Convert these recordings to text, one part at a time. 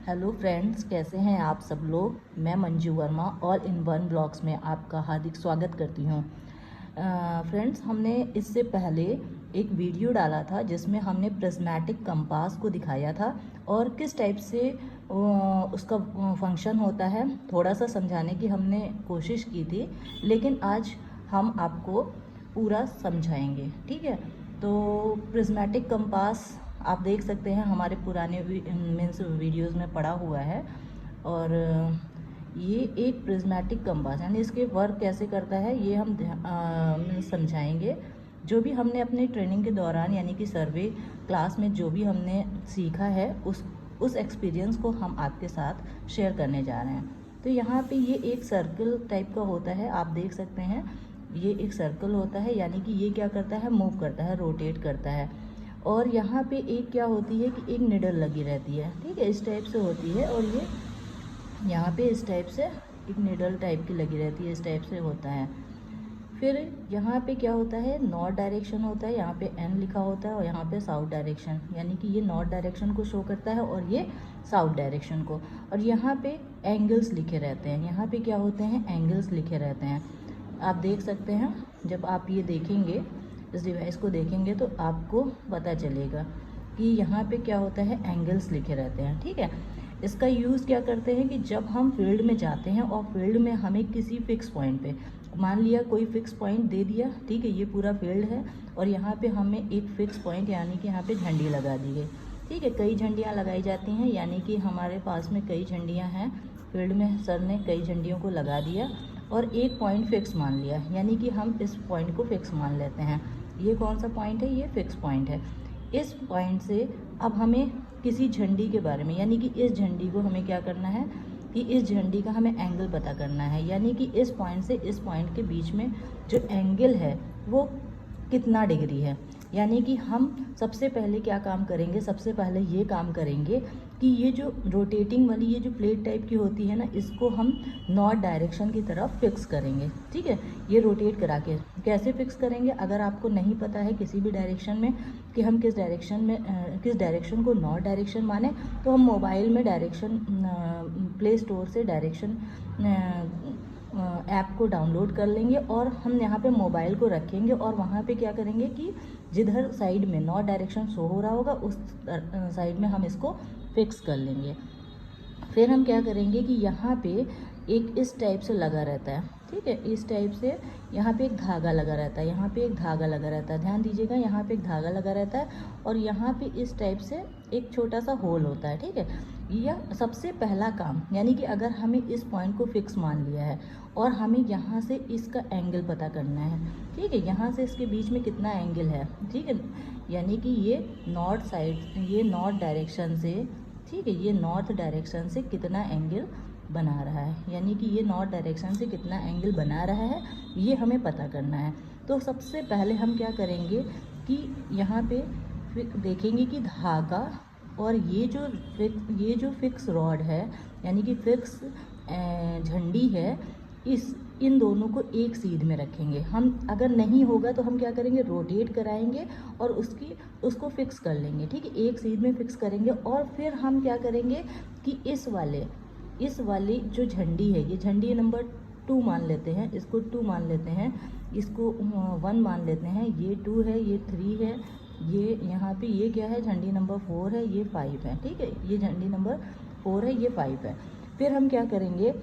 Hello friends, कैसे हैं आप सब लोग। मैं Manju Verma all in one blogs में आपका हार्दिक स्वागत करती हूं। फ्रेंड्स, हमने इससे पहले एक वीडियो डाला था जिसमें हमने प्रिज्मेटिक कंपास को दिखाया था और किस टाइप से उसका फंक्शन होता है थोड़ा सा समझाने की हमने कोशिश की थी, लेकिन आज हम आपको पूरा समझाएंगे। ठीक है, तो प्रिज्मेटिक कंपास आप देख सकते हैं हमारे पुराने मीन्स वीडियोस में पड़ा हुआ है। और ये एक प्रिज्मेटिक कंपास यानी इसके वर्क कैसे करता है ये हम समझाएंगे। जो भी हमने अपने ट्रेनिंग के दौरान यानी कि सर्वे क्लास में जो भी हमने सीखा है उस एक्सपीरियंस को हम आपके साथ शेयर करने जा रहे हैं। तो यहाँ पे ये एक सर्कल टाइप का होता है, आप देख सकते हैं ये एक सर्कल होता है, यानी कि ये क्या करता है, मूव करता है, रोटेट करता है। और यहाँ पे एक क्या होती है कि एक निडल लगी रहती है। ठीक है, इस टाइप से होती है और ये यहाँ पे इस टाइप से एक निडल टाइप की लगी रहती है, इस टाइप से होता है। फिर यहाँ पे क्या होता है, नॉर्थ डायरेक्शन होता है, यहाँ पे एन लिखा होता है और यहाँ पे साउथ डायरेक्शन, यानी कि ये नॉर्थ डायरेक्शन को शो करता है और ये साउथ डायरेक्शन को। और यहाँ पे एंगल्स लिखे रहते हैं, यहाँ पे क्या होते हैं, एंगल्स लिखे रहते हैं। आप देख सकते हैं, जब आप ये देखेंगे इस डिवाइस को देखेंगे तो आपको पता चलेगा कि यहाँ पे क्या होता है, एंगल्स लिखे रहते हैं। ठीक है, इसका यूज़ क्या करते हैं कि जब हम फील्ड में जाते हैं और फील्ड में हमें किसी फिक्स पॉइंट पे, मान लिया कोई फिक्स पॉइंट दे दिया, ठीक है, ये पूरा फील्ड है और यहाँ पे हमें एक फिक्स पॉइंट यानी कि यहाँ पे झंडी लगा दी गई। ठीक है, कई झंडियाँ लगाई जाती हैं, यानी कि हमारे पास में कई झंडियाँ हैं फील्ड में, सर ने कई झंडियों को लगा दिया और एक पॉइंट फिक्स मान लिया, यानी कि हम इस पॉइंट को फिक्स मान लेते हैं। ये कौन सा पॉइंट है, ये फिक्स पॉइंट है। इस पॉइंट से अब हमें किसी झंडी के बारे में, यानी कि इस झंडी को हमें क्या करना है कि इस झंडी का हमें एंगल पता करना है, यानी कि इस पॉइंट से इस पॉइंट के बीच में जो एंगल है वो कितना डिग्री है। यानी कि हम सबसे पहले क्या काम करेंगे, सबसे पहले ये काम करेंगे कि ये जो रोटेटिंग वाली ये जो प्लेट टाइप की होती है ना, इसको हम नॉर्थ डायरेक्शन की तरफ फिक्स करेंगे। ठीक है, ये रोटेट करा के कैसे फिक्स करेंगे, अगर आपको नहीं पता है किसी भी डायरेक्शन में कि हम किस डायरेक्शन को नॉर्थ डायरेक्शन माने, तो हम मोबाइल में डायरेक्शन प्ले स्टोर से डायरेक्शन ऐप को डाउनलोड कर लेंगे और हम यहाँ पे मोबाइल को रखेंगे और वहाँ पे क्या करेंगे कि जिधर साइड में नॉर्थ डायरेक्शन शो हो रहा होगा उस साइड में हम इसको फिक्स कर लेंगे। फिर हम क्या करेंगे कि यहाँ पे एक इस टाइप से लगा रहता है, ठीक है, इस टाइप से यहाँ पे एक धागा लगा रहता है, यहाँ पे एक धागा लगा रहता है, ध्यान दीजिएगा, यहाँ पे एक धागा लगा रहता है और यहाँ पे इस टाइप से एक छोटा सा होल होता है। ठीक है, यह सबसे पहला काम, यानी कि अगर हमें इस पॉइंट को फिक्स मान लिया है और हमें यहाँ से इसका एंगल पता करना है। ठीक है, यहाँ से इसके बीच में कितना एंगल है, ठीक है, यानी कि ये नॉर्थ साइड, ये नॉर्थ डायरेक्शन से, ठीक है, ये नॉर्थ डायरेक्शन से कितना एंगल बना रहा है, यानी कि ये नॉर्थ डायरेक्शन से कितना एंगल बना रहा है ये हमें पता करना है। तो सबसे पहले हम क्या करेंगे कि यहाँ पे देखेंगे कि धागा और ये जो फिक्स रॉड है, यानी कि फिक्स झंडी है, इन दोनों को एक सीध में रखेंगे हम। अगर नहीं होगा तो हम क्या करेंगे, रोटेट कराएंगे और उसको फिक्स कर लेंगे। ठीक है, एक सीध में फिक्स करेंगे और फिर हम क्या करेंगे कि इस वाली जो झंडी है, ये झंडी नंबर 2 मान लेते हैं, इसको 2 मान लेते हैं, इसको 1 मान लेते हैं, ये 2 है, ये 3 है, ये यहाँ पे ये क्या है, झंडी नंबर 4 है, ये 5 है। ठीक है, ये झंडी नंबर 4 है, ये 5 है। फिर हम क्या करेंगे,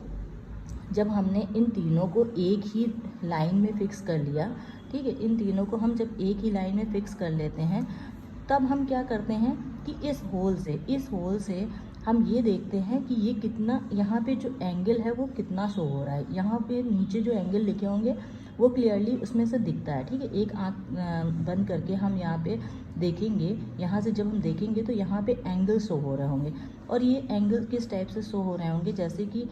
जब हमने इन तीनों को एक ही लाइन में फिक्स कर लिया, ठीक है, इन तीनों को हम जब एक ही लाइन में फिक्स कर लेते हैं, तब हम क्या करते हैं कि इस होल से हम ये देखते हैं कि ये कितना, यहाँ पे जो एंगल है वो कितना शो हो रहा है। यहाँ पे नीचे जो एंगल लिखे होंगे वो क्लियरली उसमें से दिखता है। ठीक है, एक आँख बंद करके हम यहाँ पे देखेंगे, यहाँ से जब हम देखेंगे तो यहाँ पे एंगल शो हो रहे होंगे और ये एंगल किस टाइप से शो हो रहे होंगे, जैसे कि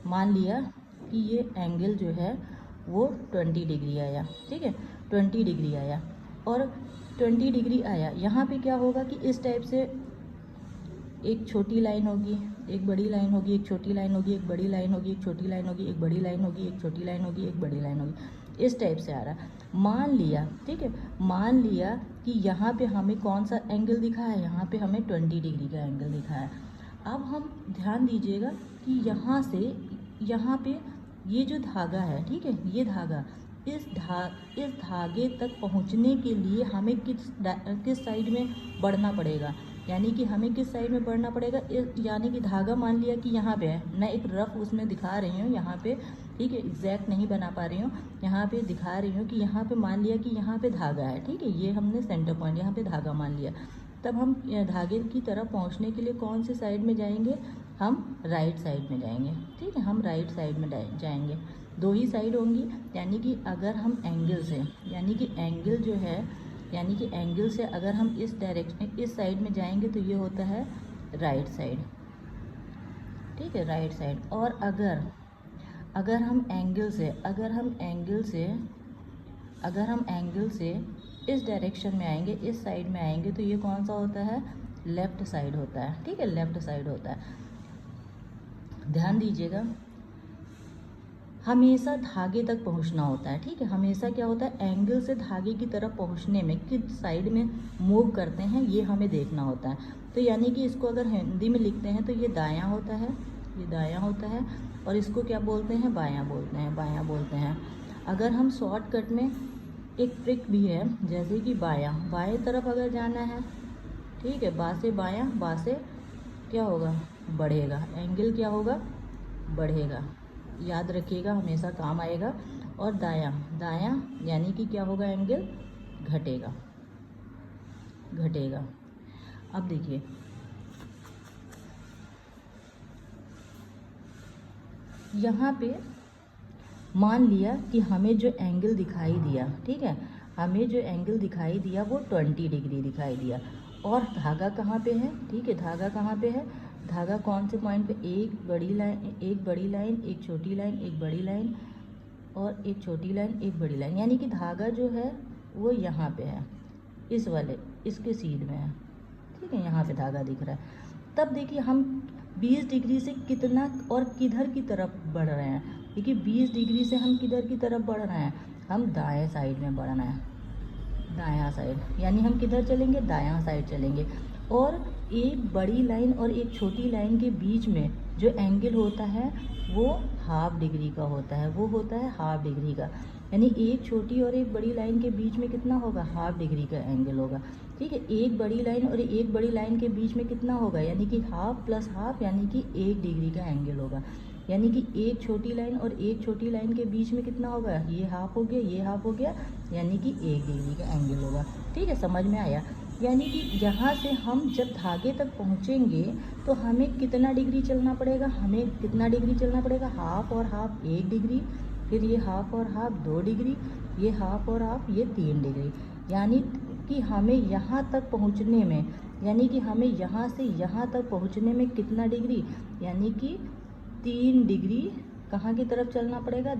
मान लिया कि ये एंगल जो है वो 20 डिग्री आया। ठीक है, 20 डिग्री आया और 20 डिग्री आया, यहाँ पे क्या होगा कि इस टाइप से एक छोटी लाइन होगी, एक बड़ी लाइन होगी, एक छोटी लाइन होगी, एक बड़ी लाइन होगी, एक छोटी लाइन होगी, एक बड़ी लाइन होगी, एक छोटी लाइन होगी, एक बड़ी लाइन होगी, इस टाइप से आ रहा है। मान लिया, ठीक है, मान लिया कि यहाँ पे हमें कौन सा एंगल दिखा है, यहाँ पे हमें 20 डिग्री का एंगल दिखा है। अब हम ध्यान दीजिएगा कि यहाँ से यहाँ पे ये जो धागा है, ठीक है, ये धागा, इस धागे तक पहुँचने के लिए हमें किस साइड में बढ़ना पड़ेगा, यानी कि हमें किस साइड में बढ़ना पड़ेगा। यानी कि धागा मान लिया कि यहाँ पे है, मैं एक रफ उसमें दिखा रही हूँ यहाँ पे, ठीक है, एग्जैक्ट नहीं बना पा रही हूँ, यहाँ पे दिखा रही हूँ कि यहाँ पे मान लिया कि यहाँ पे धागा है, ठीक है, ये हमने सेंटर पॉइंट यहाँ पे धागा मान लिया। तब हम धागे की तरफ पहुँचने के लिए कौन सी साइड में जाएंगे, हम राइट साइड में जाएंगे, ठीक है, हम राइट साइड में जाएंगे। दो ही साइड होंगी, यानी कि अगर हम एंगल से, यानी कि एंगल जो है, यानी कि एंगल से अगर हम इस डायरेक्शन इस साइड में जाएंगे तो ये होता है राइट साइड, ठीक है, राइट साइड। और अगर हम एंगल से इस डायरेक्शन में आएंगे, इस साइड में आएंगे तो ये कौन सा होता है, लेफ़्ट साइड होता है, ठीक है, लेफ़्ट साइड होता है। ध्यान दीजिएगा, हमेशा धागे तक पहुंचना होता है, ठीक है, हमेशा क्या होता है, एंगल से धागे की तरफ पहुंचने में किस साइड में मूव करते हैं ये हमें देखना होता है। तो यानी कि इसको अगर हिंदी में लिखते हैं तो ये दायां होता है, ये दायां होता है, और इसको क्या बोलते हैं, बायां बोलते हैं। अगर हम शॉर्टकट में एक ट्रिक भी है, जैसे कि बाएं तरफ अगर जाना है, ठीक है, बा से बायां, बा से क्या होगा, बढ़ेगा, एंगल क्या होगा, बढ़ेगा, याद रखिएगा, हमेशा काम आएगा। और दायां यानी कि क्या होगा, एंगल घटेगा। अब देखिए, यहाँ पे मान लिया कि हमें जो एंगल दिखाई दिया, ठीक है, हमें जो एंगल दिखाई दिया वो 20 डिग्री दिखाई दिया, और धागा कहाँ पे है, ठीक है, धागा कहाँ पे है, धागा कौन से पॉइंट पे, एक बड़ी लाइन, एक छोटी लाइन, एक बड़ी लाइन, और एक छोटी लाइन, एक बड़ी लाइन, यानी कि धागा जो है वो यहाँ पे है, इस वाले इसके सीध में है, ठीक है, यहाँ पे धागा दिख रहा है। तब देखिए हम 20 डिग्री से कितना और किधर की तरफ बढ़ रहे हैं, देखिए 20 डिग्री से हम किधर की तरफ बढ़ रहे हैं, हम दाएं साइड में बढ़ना है, दायां साइड, यानी हम किधर चलेंगे, दायां साइड चलेंगे। और एक बड़ी लाइन और एक छोटी लाइन के बीच में जो एंगल होता है वो हाफ डिग्री का होता है, वो होता है हाफ डिग्री का, यानी एक छोटी और एक बड़ी लाइन के बीच में कितना होगा, हाफ डिग्री का एंगल होगा, ठीक है। एक बड़ी लाइन और एक बड़ी लाइन के बीच में कितना होगा, यानी कि हाफ प्लस हाफ, यानी कि 1 डिग्री का एंगल होगा, यानी कि एक छोटी लाइन और एक छोटी लाइन के बीच में कितना होगा, ये हाफ हो गया, ये हाफ हो गया, यानी कि 1 डिग्री का एंगल होगा, ठीक है, समझ में आया। यानी कि यहाँ से हम जब धागे तक पहुँचेंगे तो हमें कितना डिग्री चलना पड़ेगा, हमें कितना डिग्री चलना पड़ेगा, हाफ और हाफ 1 डिग्री, फिर ये हाफ और हाफ 2 डिग्री, ये हाफ और हाफ ये 3 डिग्री, यानी कि हमें यहाँ तक पहुँचने में, यानी कि हमें यहाँ से यहाँ तक पहुँचने में कितना डिग्री, यानी कि 3 डिग्री कहाँ की तरफ चलना पड़ेगा,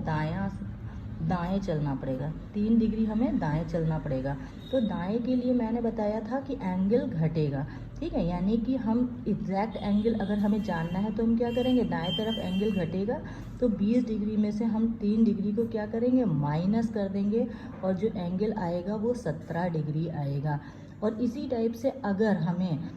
दाएं चलना पड़ेगा, 3 डिग्री हमें दाएं चलना पड़ेगा। तो दाएं के लिए मैंने बताया था कि एंगल घटेगा, ठीक है, यानी कि हम एग्जैक्ट एंगल अगर हमें जानना है तो हम क्या करेंगे, दाएं तरफ एंगल घटेगा, तो 20 डिग्री में से हम 3 डिग्री को क्या करेंगे, माइनस कर देंगे, और जो एंगल आएगा वो 17 डिग्री आएगा। और इसी टाइप से अगर हमें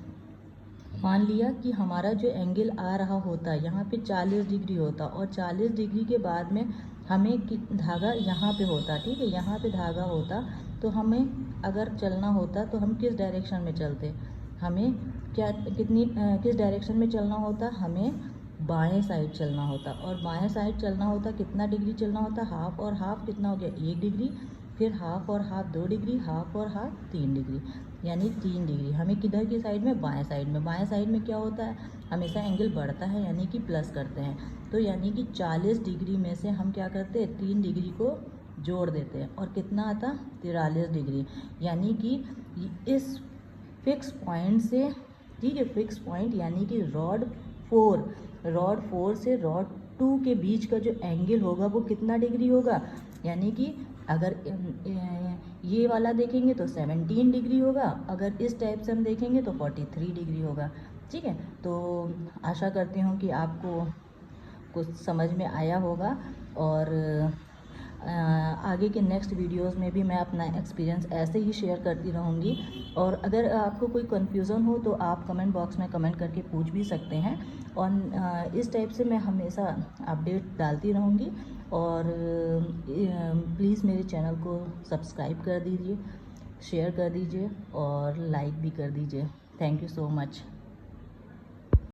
मान लिया कि हमारा जो एंगल आ रहा होता यहाँ पे 40 डिग्री होता, और 40 डिग्री के बाद में हमें धागा यहाँ पे होता, ठीक है, यहाँ पे धागा होता, तो हमें अगर चलना होता तो हम किस डायरेक्शन में चलते, हमें किस डायरेक्शन में चलना होता, हमें बाएं साइड चलना होता, और बाएं साइड चलना होता कितना डिग्री चलना होता, हाफ और हाफ कितना हो गया, 1 डिग्री, फिर हाफ और हाफ 2 डिग्री, हाफ और हाफ 3 डिग्री, यानी 3 डिग्री हमें किधर की साइड में, बाएं साइड में। बाएं साइड में क्या होता है, हमेशा एंगल बढ़ता है, यानी कि प्लस करते हैं, तो यानी कि 40 डिग्री में से हम क्या करते हैं, 3 डिग्री को जोड़ देते हैं, और कितना आता, 43 डिग्री, यानी कि इस फिक्स पॉइंट से, ठीक है, फिक्स पॉइंट यानी कि रॉड 4 से रॉड 2 के बीच का जो एंगल होगा वो कितना डिग्री होगा, यानी कि अगर ये वाला देखेंगे तो 17 डिग्री होगा, अगर इस टाइप से हम देखेंगे तो 43 डिग्री होगा, ठीक है। तो आशा करती हूँ कि आपको कुछ समझ में आया होगा, और आगे के नेक्स्ट वीडियोस में भी मैं अपना एक्सपीरियंस ऐसे ही शेयर करती रहूँगी। और अगर आपको कोई कन्फ्यूज़न हो तो आप कमेंट बॉक्स में कमेंट करके पूछ भी सकते हैं। और इस टाइप से मैं हमेशा अपडेट डालती रहूँगी। और प्लीज़ मेरे चैनल को सब्सक्राइब कर दीजिए, शेयर कर दीजिए और लाइक भी कर दीजिए। Thank you so much.